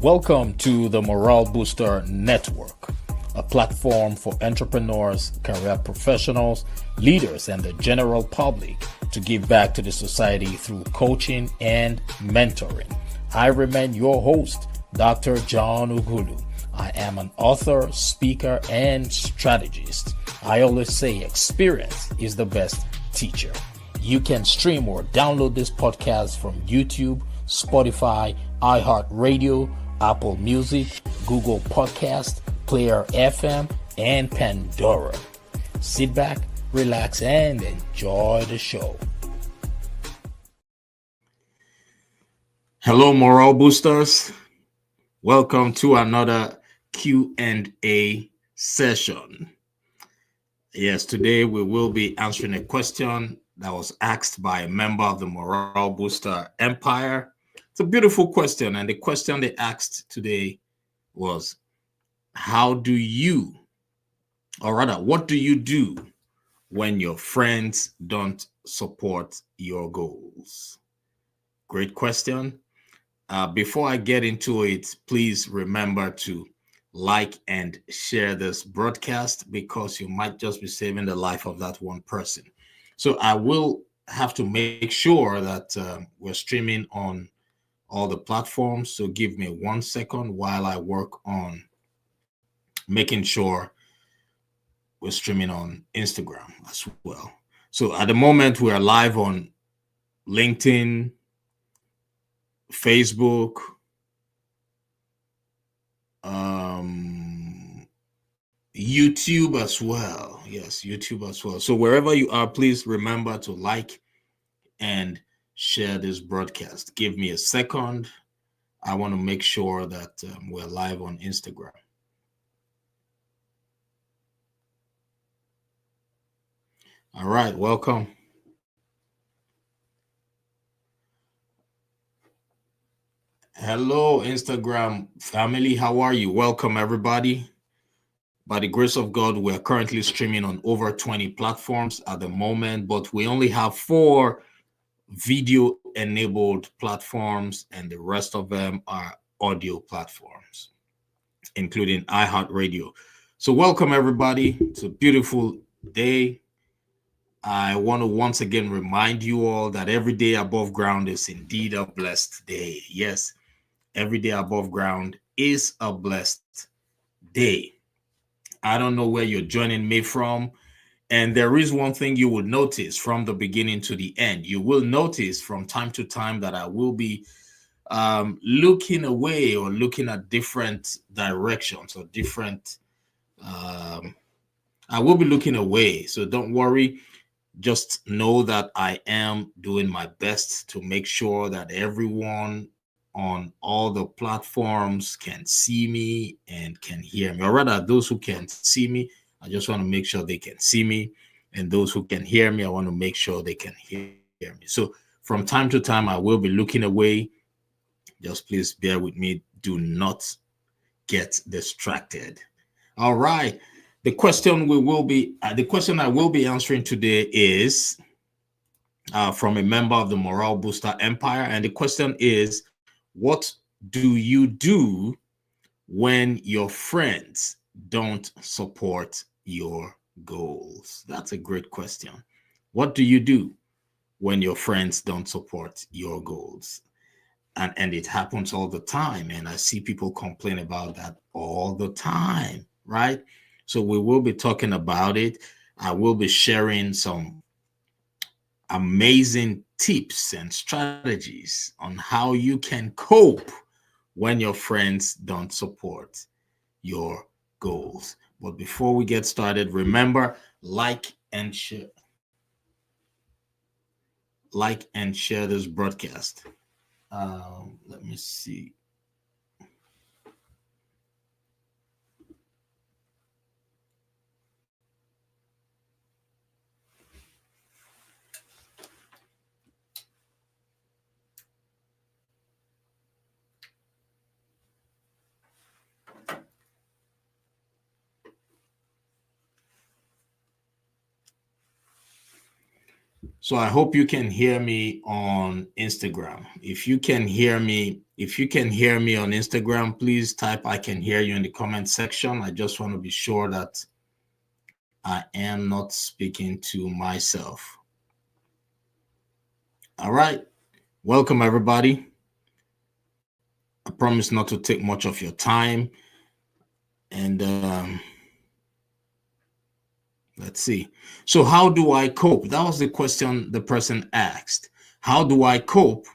Welcome to the Morale Booster Network, a platform for entrepreneurs, career professionals, leaders, and the general public to give back to the society through coaching and mentoring. I remain your host, Dr. John Ugulu. I am an author, speaker, and strategist. I always say experience is the best teacher. You can stream or download this podcast from YouTube, Spotify, iHeartRadio, Apple Music, Google Podcast, Player FM, and Pandora. Sit back, relax, and enjoy the show. Hello, Morale Boosters. Welcome to another Q&A session. Yes, today we will be answering a question that was asked by a member of the Morale Booster Empire. It's a beautiful question, and the question they asked today was, what do you do when your friends don't support your goals? Great question. Before I get into it, please remember to like and share this broadcast, because you might just be saving the life of that one person. So I will have to make sure that we're streaming on all the platforms. So give me 1 second while I work on making sure we're streaming on Instagram as well. So at the moment, we are live on LinkedIn, Facebook, YouTube as well. Yes, YouTube as well. So wherever you are, please remember to like and share this broadcast. Give me a second. I want to make sure that we're live on Instagram. All right, welcome. Hello, Instagram family. How are you? Welcome, everybody. By the grace of God, we're currently streaming on over 20 platforms at the moment, but we only have 4 video-enabled platforms, and the rest of them are audio platforms, including iHeartRadio. So welcome, everybody. It's a beautiful day. I want to once again remind you all that every day above ground is indeed a blessed day. Yes, every day above ground is a blessed day. I don't know where you're joining me from, and there is one thing you would notice from the beginning to the end. You will notice from time to time that I will be looking away or looking at different directions or different. I will be looking away, so don't worry. Just know that I am doing my best to make sure that everyone on all the platforms can see me and can hear me. Or rather, those who can see me, I just want to make sure they can see me. And those who can hear me, I want to make sure they can hear me. So from time to time, I will be looking away. Just please bear with me. Do not get distracted. All right. The question I will be answering today is from a member of the Morale Booster Empire, and the question is, what do you do when your friends don't support your goals? That's a great question. What do you do when your friends don't support your goals? And it happens all the time, and I see people complain about that all the time, right? So we will be talking about it. I will be sharing some amazing tips and strategies on how you can cope when your friends don't support your goals. But before we get started, remember, like and share this broadcast. Let me see. So I hope you can hear me on Instagram. If you can hear me on Instagram, please type I can hear you in the comment section. I just want to be sure that I am not speaking to myself. All right. Welcome, everybody. I promise not to take much of your time. And let's see. So, how do I cope? That was the question the person asked. How do I cope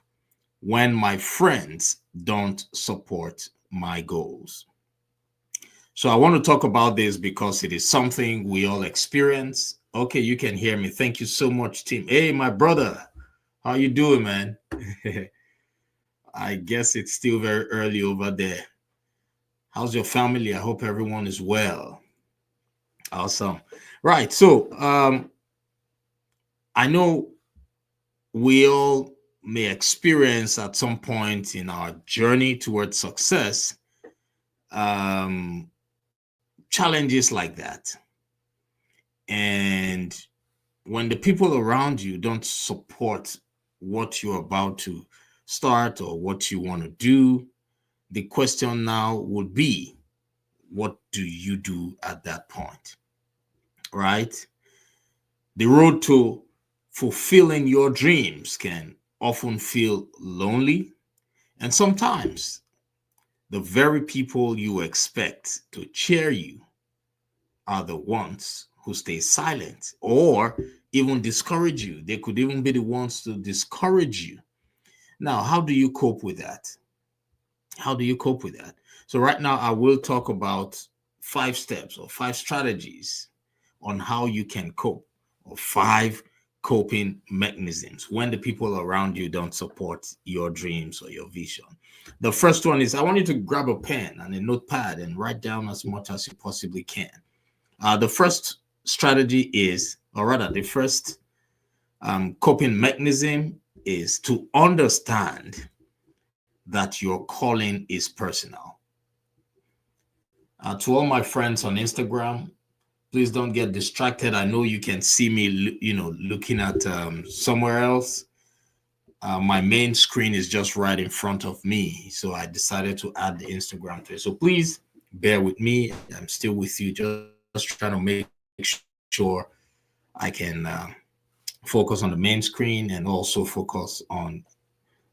when my friends don't support my goals? So, I want to talk about this because it is something we all experience. Okay, you can hear me. Thank you so much, team. Hey, my brother, how you doing, man? I guess it's still very early over there. How's your family? I hope everyone is well. Awesome. Right. So, I know we all may experience at some point in our journey towards success um, challenges like that. And when the people around you don't support what you're about to start or what you want to do, the question now would be, what do you do at that point? Right? The road to fulfilling your dreams can often feel lonely, and sometimes the very people you expect to cheer you are the ones who stay silent or even discourage you. They could even be the ones to discourage you. Now, how do you cope with that? How do you cope with that? So, right now, I will talk about 5 steps or 5 strategies on how you can cope, or 5 coping mechanisms when the people around you don't support your dreams or your vision. The first one is, I want you to grab a pen and a notepad and write down as much as you possibly can. The first strategy is, or rather, the first coping mechanism is to understand that your calling is personal. To all my friends on Instagram, please don't get distracted. I know you can see me, looking at somewhere else. My main screen is just right in front of me, so I decided to add the Instagram to it. So please bear with me. I'm still with you, just trying to make sure I can focus on the main screen and also focus on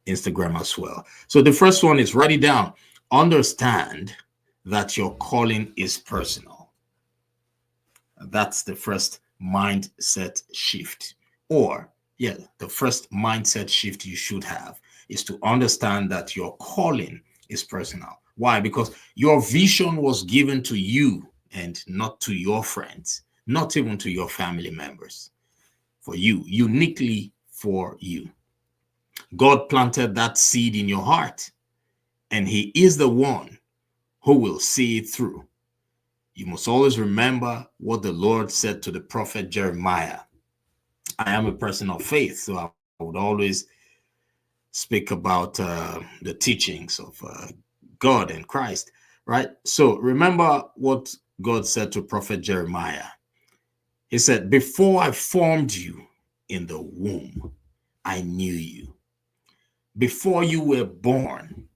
Instagram as well. So the first one is, write it down. Understand that your calling is personal. That's the first mindset shift. Or, yeah, the first mindset shift you should have is to understand that your calling is personal. Why? Because your vision was given to you and not to your friends, not even to your family members. For you, uniquely for you. God planted that seed in your heart, and He is the one who will see it through. You must always remember what the Lord said to the prophet Jeremiah. I am a person of faith, so I would always speak about the teachings of God and Christ, right? So remember what God said to prophet Jeremiah. He said, "Before I formed you in the womb, I knew you. Before you were born,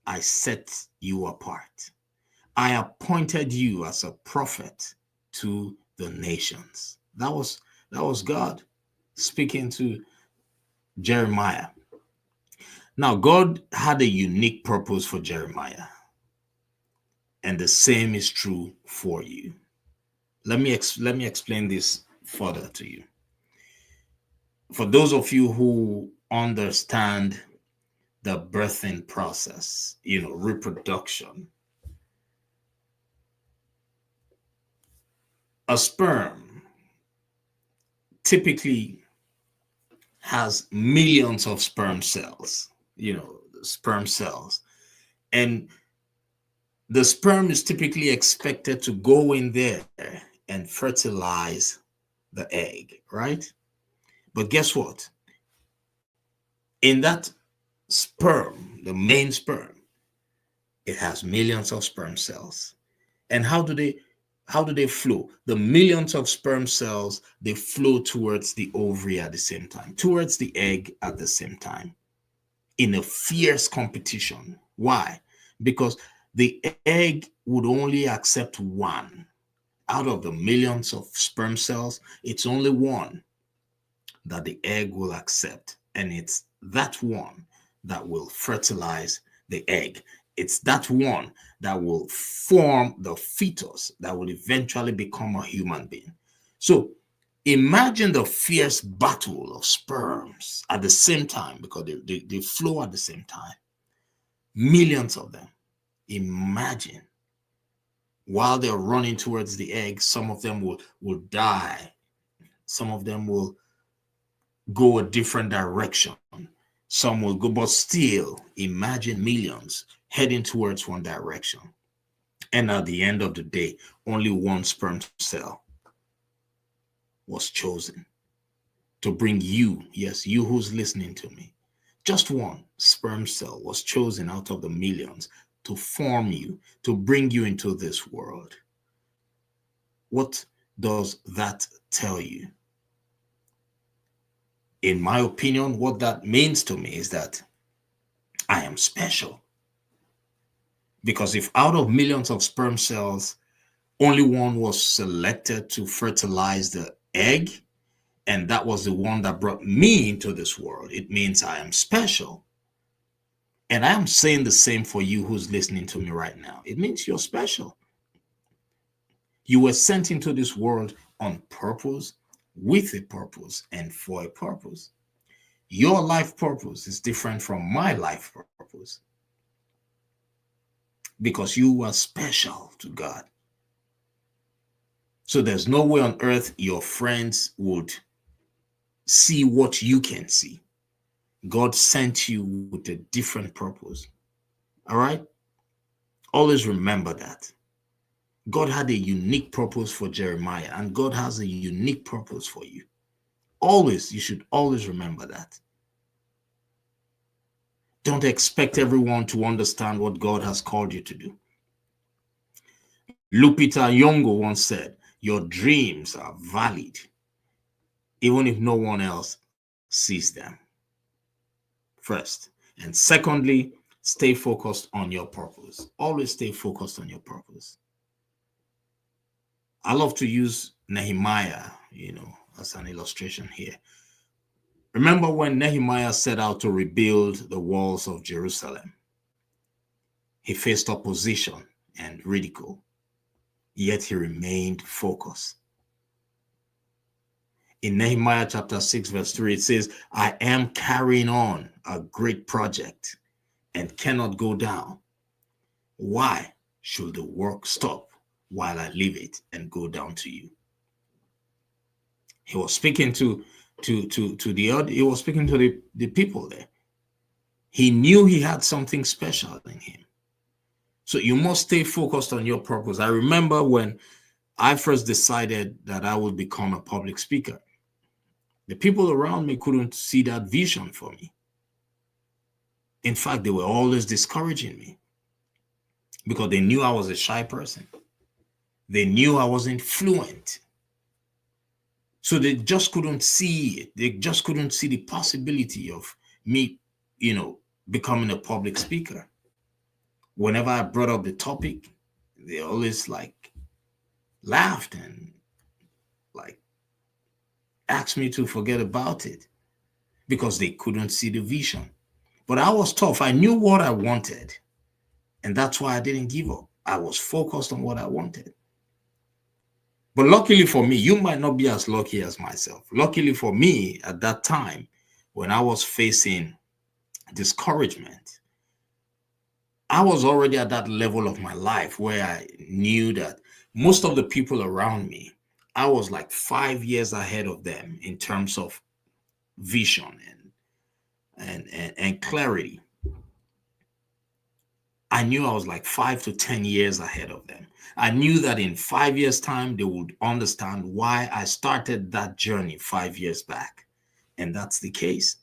I set you apart. I appointed you as a prophet to the nations." That was God speaking to Jeremiah. Now, God had a unique purpose for Jeremiah, and the same is true for you. Let me explain this further to you. For those of you who understand the birthing process, reproduction, a sperm typically has millions of sperm cells. And the sperm is typically expected to go in there and fertilize the egg, right? But guess what? In that sperm, the main sperm, it has millions of sperm cells. And How do they flow? The millions of sperm cells, they flow towards the ovary at the same time, towards the egg at the same time, in a fierce competition. Why? Because the egg would only accept one. Out of the millions of sperm cells, it's only one that the egg will accept. And it's that one that will fertilize the egg. It's that one that will form the fetus that will eventually become a human being. So imagine the fierce battle of sperms at the same time, because they flow at the same time. Millions of them. Imagine while they're running towards the egg, some of them will die. Some of them will go a different direction. Some will go, but still, imagine millions heading towards one direction. And at the end of the day, only one sperm cell was chosen to bring you, yes, you who's listening to me, just one sperm cell was chosen out of the millions to form you, to bring you into this world. What does that tell you? In my opinion, what that means to me is that I am special. Because if out of millions of sperm cells, only one was selected to fertilize the egg, and that was the one that brought me into this world, it means I am special. And I am saying the same for you who's listening to me right now. It means you're special. You were sent into this world on purpose, with a purpose, and for a purpose. Your life purpose is different from my life purpose because you are special to God. So there's no way on earth your friends would see what you can see. God sent you with a different purpose. All right? Always remember that. God had a unique purpose for Jeremiah, and God has a unique purpose for you. Always, you should always remember that. Don't expect everyone to understand what God has called you to do. Lupita Nyong'o once said, your dreams are valid, even if no one else sees them. First. And secondly, stay focused on your purpose. Always stay focused on your purpose. I love to use Nehemiah, as an illustration here. Remember when Nehemiah set out to rebuild the walls of Jerusalem? He faced opposition and ridicule, yet he remained focused. In Nehemiah chapter 6, verse 3, it says, I am carrying on a great project and cannot go down. Why should the work stop while I leave it and go down to you? He was speaking to the people there. He knew he had something special in him. So you must stay focused on your purpose. I remember when I first decided that I would become a public speaker, the people around me couldn't see that vision for me. In fact, they were always discouraging me because they knew I was a shy person. They knew I wasn't fluent. So they just couldn't see it. They just couldn't see the possibility of me, becoming a public speaker. Whenever I brought up the topic, they always laughed and asked me to forget about it because they couldn't see the vision. But I was tough. I knew what I wanted. And that's why I didn't give up. I was focused on what I wanted. But luckily for me, you might not be as lucky as myself. Luckily for me, at that time, when I was facing discouragement, I was already at that level of my life where I knew that most of the people around me, I was 5 years ahead of them in terms of vision and clarity. I knew I was 5 to 10 years ahead of them. I knew that in 5 years' time, they would understand why I started that journey 5 years back. And that's the case.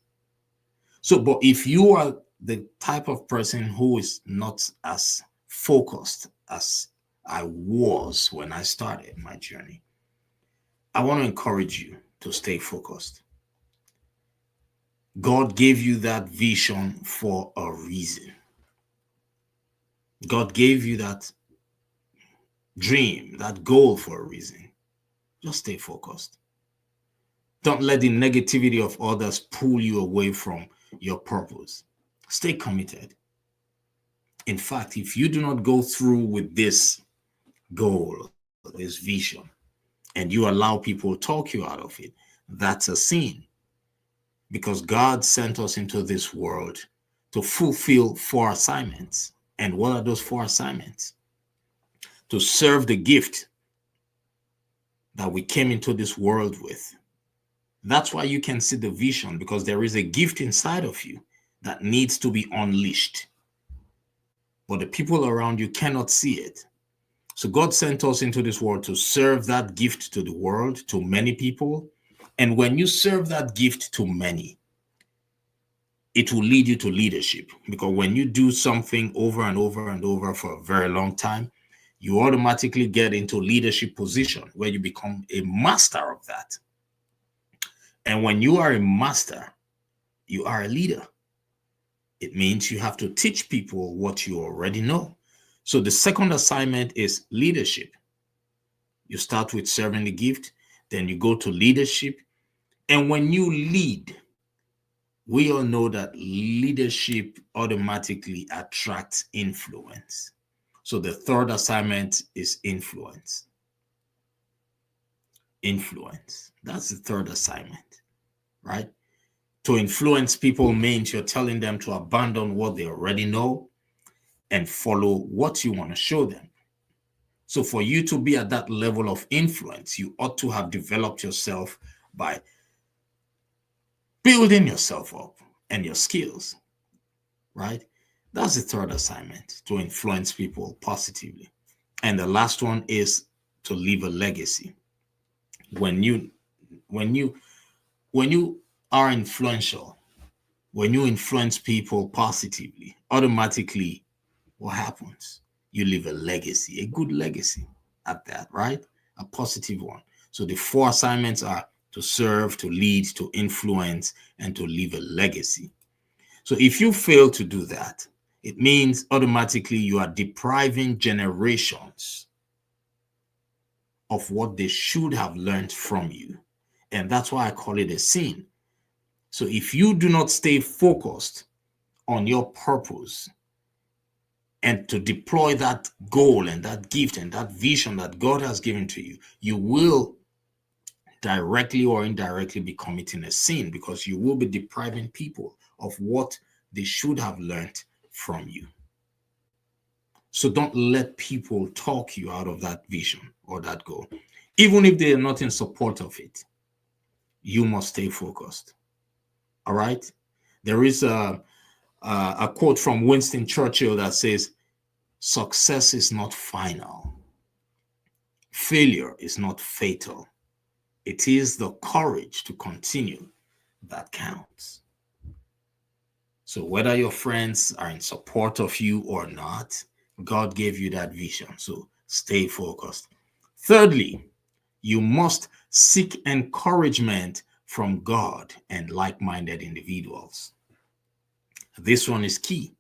So, but if you are the type of person who is not as focused as I was when I started my journey. I want to encourage you to stay focused. God gave you that vision for a reason. God gave you that dream, that goal for a reason. Just stay focused. Don't let the negativity of others pull you away from your purpose. Stay committed. In fact, if you do not go through with this goal, this vision, and you allow people to talk you out of it, that's a sin. Because God sent us into this world to fulfill 4 assignments. And what are those 4 assignments? To serve the gift that we came into this world with. That's why you can see the vision, because there is a gift inside of you that needs to be unleashed. But the people around you cannot see it. So God sent us into this world to serve that gift to the world, to many people. And when you serve that gift to many, it will lead you to leadership. Because when you do something over and over and over for a very long time, you automatically get into leadership position where you become a master of that. And when you are a master, you are a leader. It means you have to teach people what you already know. So the second assignment is leadership. You start with serving the gift, then you go to leadership. And when you lead, we all know that leadership automatically attracts influence. So the third assignment is influence. Influence. That's the third assignment, right? To influence people means you're telling them to abandon what they already know and follow what you want to show them. So for you to be at that level of influence, you ought to have developed yourself by building yourself up and your skills, right? That's the third assignment, to influence people positively. And the last one is to leave a legacy. When you are influential, when you influence people positively, automatically what happens? You leave a legacy, a good legacy at that, right? A positive one. So the 4 assignments are to serve, to lead, to influence, and to leave a legacy. So if you fail to do that, it means automatically you are depriving generations of what they should have learned from you. And that's why I call it a sin. So if you do not stay focused on your purpose and to deploy that goal and that gift and that vision that God has given to you, you will directly or indirectly be committing a sin, because you will be depriving people of what they should have learned from you. So don't let people talk you out of that vision or that goal. Even if they are not in support of it, you must stay focused. All right? There is a quote from Winston Churchill that says, "Success is not final. Failure is not fatal. It is the courage to continue that counts." So whether your friends are in support of you or not, God gave you that vision. So stay focused. Thirdly, you must seek encouragement from God and like-minded individuals. This one is key.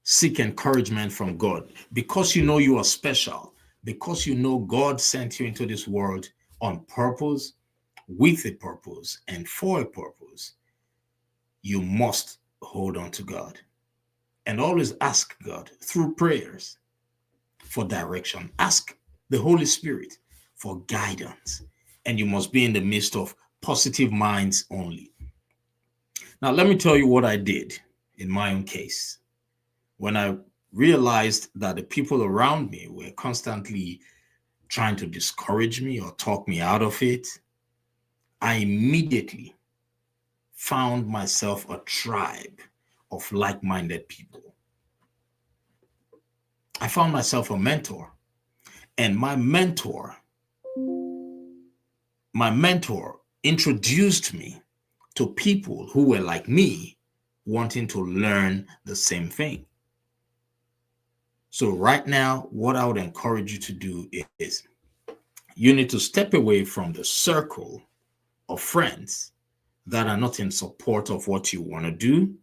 Seek encouragement from God, because you know you are special, because you know God sent you into this world on purpose, with a purpose, and for a purpose. You must hold on to God and always ask God through prayers for direction. Ask the Holy Spirit for guidance, and you must be in the midst of positive minds only. Now, let me tell you what I did in my own case. When I realized that the people around me were constantly trying to discourage me or talk me out of it, I immediately found myself a tribe of like-minded people. I found myself a mentor, and my mentor introduced me to people who were like me, wanting to learn the same thing. So right now, what I would encourage you to do is you need to step away from the circle of friends that are not in support of what you want to do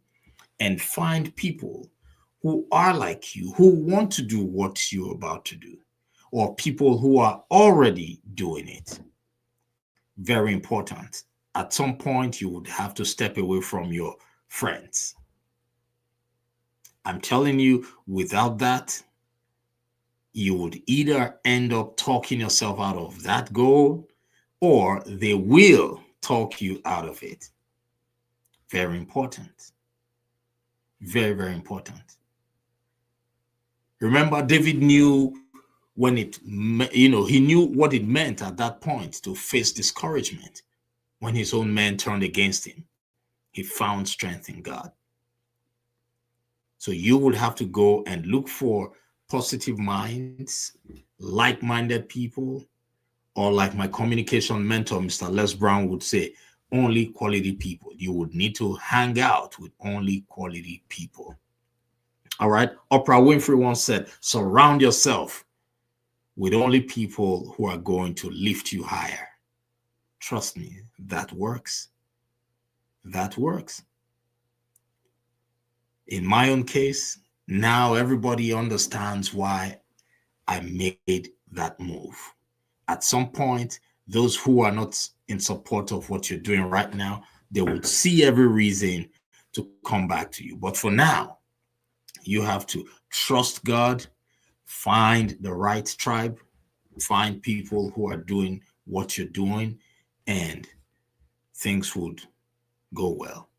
and find people who are like you, who want to do what you're about to do, or people who are already doing it. Very important. At some point, you would have to step away from your friends. I'm telling you, without that, you would either end up talking yourself out of that goal or they will talk you out of it. Very important. Very, very important. Remember, David knew when he knew what it meant at that point to face discouragement. When his own men turned against him, he found strength in God. So you will have to go and look for positive minds, like-minded people, or like my communication mentor, Mr. Les Brown, would say, only quality people. You would need to hang out with only quality people. All right. Oprah Winfrey once said, surround yourself with only people who are going to lift you higher. Trust me, that works. That works. In my own case, now everybody understands why I made that move. At some point, those who are not in support of what you're doing right now, they would see every reason to come back to you. But for now, you have to trust God, find the right tribe, find people who are doing what you're doing, and things would go well.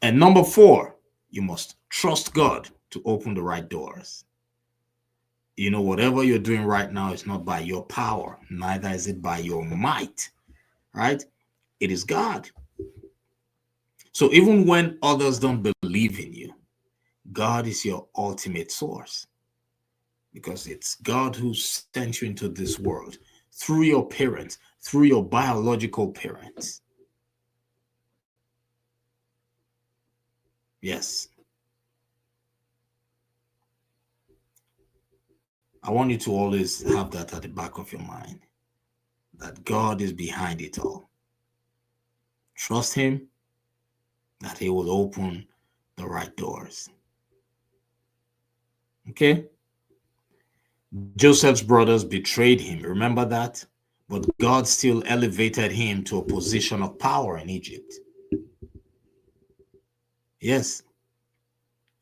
And number 4, you must trust God to open the right doors. Whatever you're doing right now is not by your power, neither is it by your might, right? It is God. So even when others don't believe in you, God is your ultimate source because it's God who sent you into this world through your parents, through your biological parents. Yes. I want you to always have that at the back of your mind, that God is behind it all. Trust Him that He will open the right doors. Okay? Joseph's brothers betrayed him. Remember that? But God still elevated him to a position of power in Egypt. Yes.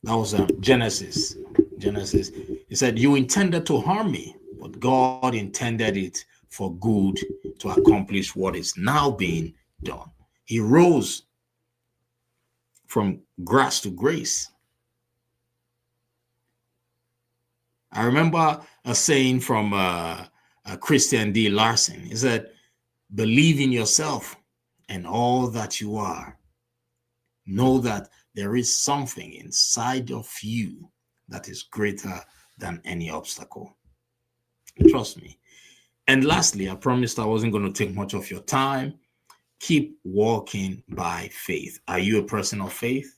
That was Genesis. Genesis. He said, you intended to harm me, but God intended it for good to accomplish what is now being done. He rose from grass to grace. I remember a saying from Christian D. Larson. He said, believe in yourself and all that you are. Know that there is something inside of you that is greater than any obstacle. Trust me. And lastly, I promised I wasn't going to take much of your time. Keep walking by faith. Are you a person of faith?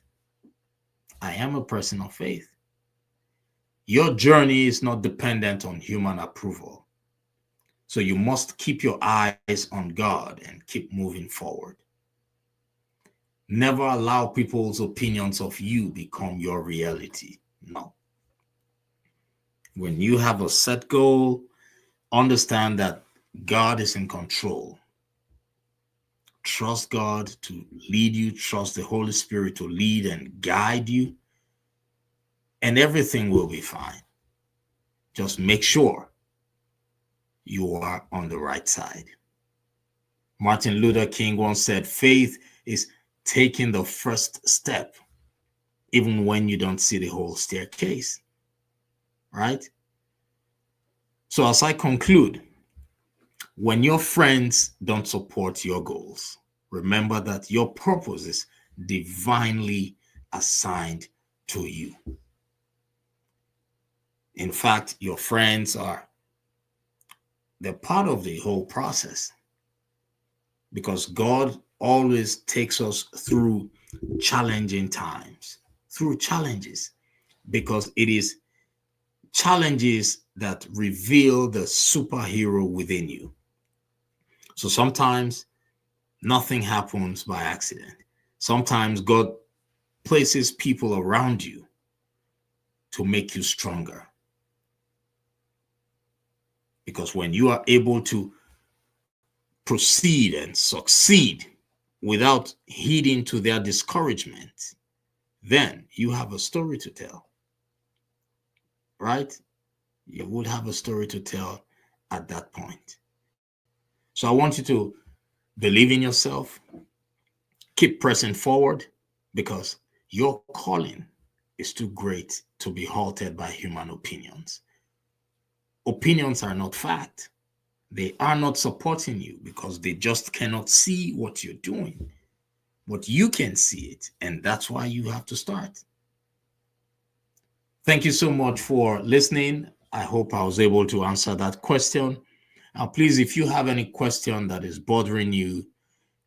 I am a person of faith. Your journey is not dependent on human approval. So you must keep your eyes on God and keep moving forward. Never allow people's opinions of you become your reality. No. When you have a set goal, understand that God is in control. Trust God to lead you. Trust the Holy Spirit to lead and guide you. And everything will be fine. Just make sure you are on the right side. Martin Luther King once said, faith is taking the first step, even when you don't see the whole staircase. Right? So as I conclude, when your friends don't support your goals, remember that your purpose is divinely assigned to you. In fact, your friends they're part of the whole process because God always takes us through challenging times, through challenges, because it is challenges that reveal the superhero within you. So sometimes nothing happens by accident. Sometimes God places people around you to make you stronger. Because when you are able to proceed and succeed without heeding to their discouragement, then you have a story to tell, right? You would have a story to tell at that point. So I want you to believe in yourself, keep pressing forward, because your calling is too great to be halted by human opinions. Opinions are not fact. They are not supporting you because they just cannot see what you're doing. But you can see it, and that's why you have to start. Thank you so much for listening. I hope I was able to answer that question. Now, please, if you have any question that is bothering you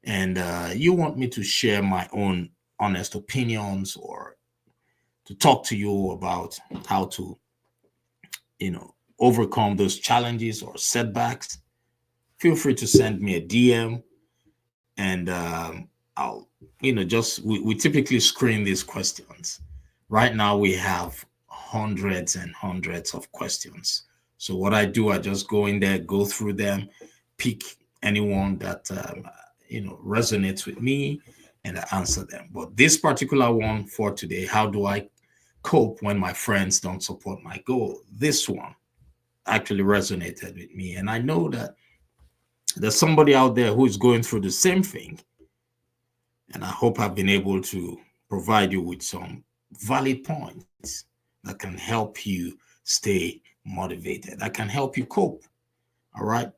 and you want me to share my own honest opinions or to talk to you about how to, overcome those challenges or setbacks, feel free to send me a DM, and I'll, we typically screen these questions. Right now, we have hundreds and hundreds of questions. So what I do, I just go in there, go through them, pick anyone that resonates with me, and I answer them. But this particular one for today, how do I cope when my friends don't support my goal? This one actually resonated with me, and I know that there's somebody out there who is going through the same thing, and I hope I've been able to provide you with some valid points that can help you stay motivated, that can help you cope. All right.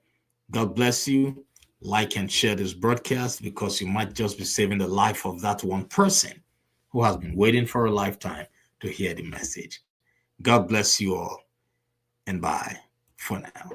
God bless you. Like and share this broadcast, because you might just be saving the life of that one person who has been waiting for a lifetime to hear the message. God bless you all, and bye for now.